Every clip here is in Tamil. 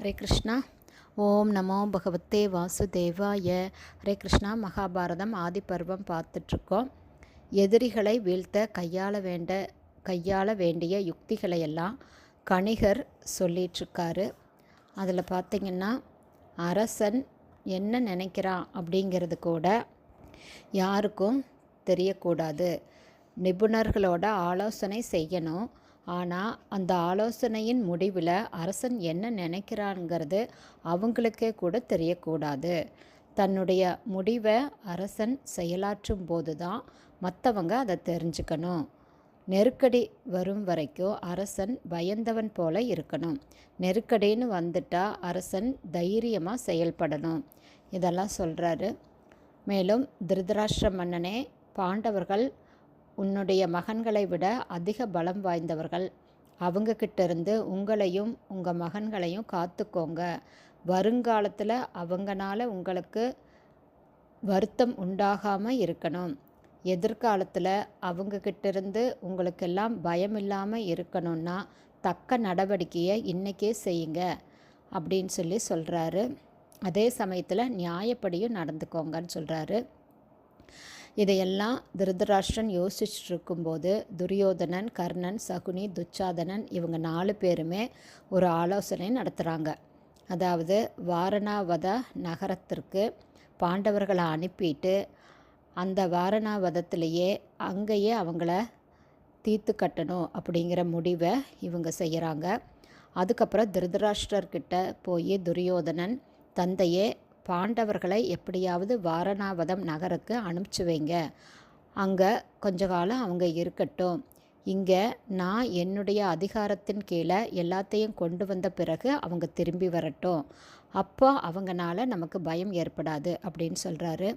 ஹரே கிருஷ்ணா. ஓம் நமோ பகவத்தே வாசுதேவாய. ஹரே கிருஷ்ணா. மகாபாரதம் ஆதி பருவம் பார்த்துட்ருக்கோம். எதிரிகளை வீழ்த்த கையாள வேண்டிய யுக்திகளையெல்லாம் கணிகர் சொல்லிகிட்ருக்காரு. அதில் பார்த்திங்கன்னா, அரசன் என்ன நினைக்கிறான் அப்படிங்கிறது கூட யாருக்கும் தெரியக்கூடாது. நிபுணர்களோட ஆலோசனை செய்யணும். ஆனால் அந்த ஆலோசனையின் முடிவில் அரசன் என்ன நினைக்கிறாங்கிறது அவங்களுக்கே கூட தெரியக்கூடாது. தன்னுடைய முடிவை அரசன் செயலாற்றும் போது தான் மற்றவங்க அதை தெரிஞ்சுக்கணும். நெருக்கடி வரும் வரைக்கும் அரசன் பயந்தவன் போல இருக்கணும். நெருக்கடின்னு வந்துட்டால் அரசன் தைரியமாக செயல்படணும். இதெல்லாம் சொல்கிறாரு. மேலும் திருதராஷ்டிர மன்னனே, பாண்டவர்கள் உன்னுடைய மகன்களை விட அதிக பலம் வாய்ந்தவர்கள். அவங்கக்கிட்டேருந்து உங்களையும் உங்கள் மகன்களையும் காத்துக்கோங்க. வருங்காலத்தில் அவங்கனால உங்களுக்கு வருத்தம் உண்டாகாமல் இருக்கணும். எதிர்காலத்தில் அவங்கக்கிட்டேருந்து உங்களுக்கெல்லாம் பயம் இல்லாமல் இருக்கணும்னா தக்க நடவடிக்கையை இன்றைக்கே செய்யுங்க அப்படின்னு சொல்கிறாரு. அதே சமயத்தில் நியாயப்படியும் நடந்துக்கோங்கன்னு சொல்கிறாரு. இதையெல்லாம் திருதராஷ்டிரன் யோசிச்சுட்டு இருக்கும்போது துரியோதனன், கர்ணன், சகுனி, துச்சாதனன் இவங்க 4 பேருமே ஒரு ஆலோசனை நடத்துகிறாங்க. அதாவது வாரணாவத நகரத்திற்கு பாண்டவர்களை அனுப்பிட்டு அந்த வாரணாவதத்திலேயே அங்கேயே அவங்கள தீர்த்து கட்டணும் அப்படிங்கிற முடிவை இவங்க செய்கிறாங்க. அதுக்கப்புறம் திருதராஷ்டிரர்கிட்ட போய் துரியோதனன், தந்தையே, பாண்டவர்களை எப்படியாவது வாரணாவதம் நகருக்கு அனுப்பிச்சி வைங்க. அங்கே கொஞ்ச காலம் அவங்க இருக்கட்டும். இங்கே நான் என்னுடைய அதிகாரத்தின் கீழே எல்லாத்தையும் கொண்டு வந்த பிறகு அவங்க திரும்பி வரட்டும். அப்போ அவங்கனால நமக்கு பயம் ஏற்படாது அப்படின்னு சொல்கிறாரு.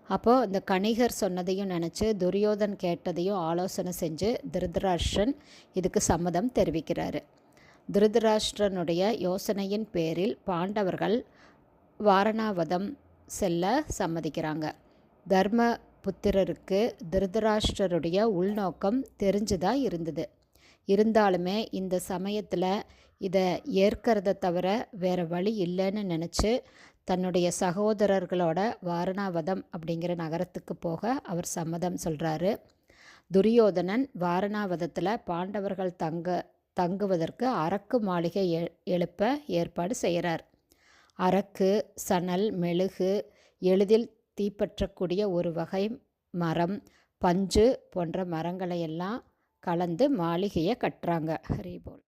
அப்போது இந்த கணிகர் சொன்னதையும் நினச்சி துரியோதன் கேட்டதையும் ஆலோசனை செஞ்சு திருதராஷ்டிரன் இதுக்கு சம்மதம் தெரிவிக்கிறாரு. திருதராஷ்டிரனுடைய யோசனையின் பேரில் பாண்டவர்கள் வாரணாவதம் செல்ல சம்மதிக்கிறாங்க. தர்மபுத்திரருக்கு திருதராஷ்டிரருடைய உள்நோக்கம் தெரிஞ்சுதான் இருந்தது. இருந்தாலுமே இந்த சமயத்தில் இதை ஏற்கிறத தவிர வேறு வழி இல்லைன்னு நினச்சி தன்னுடைய சகோதரர்களோட வாரணாவதம் அப்படிங்கிற நகரத்துக்கு போக அவர் சம்மதம் சொல்கிறாரு. துரியோதனன் வாரணாவதத்தில் பாண்டவர்கள் தங்குவதற்கு அரக்கு மாளிகை எழுப்ப ஏற்பாடு செய்கிறார். அரக்கு, சணல், மெழுகு, எளிதில் தீப்பற்றக்கூடிய ஒரு வகை மரம், பஞ்சு போன்ற மரங்களையெல்லாம் கலந்து மாளிகையை கட்டுறாங்க. ஹரிபோல்.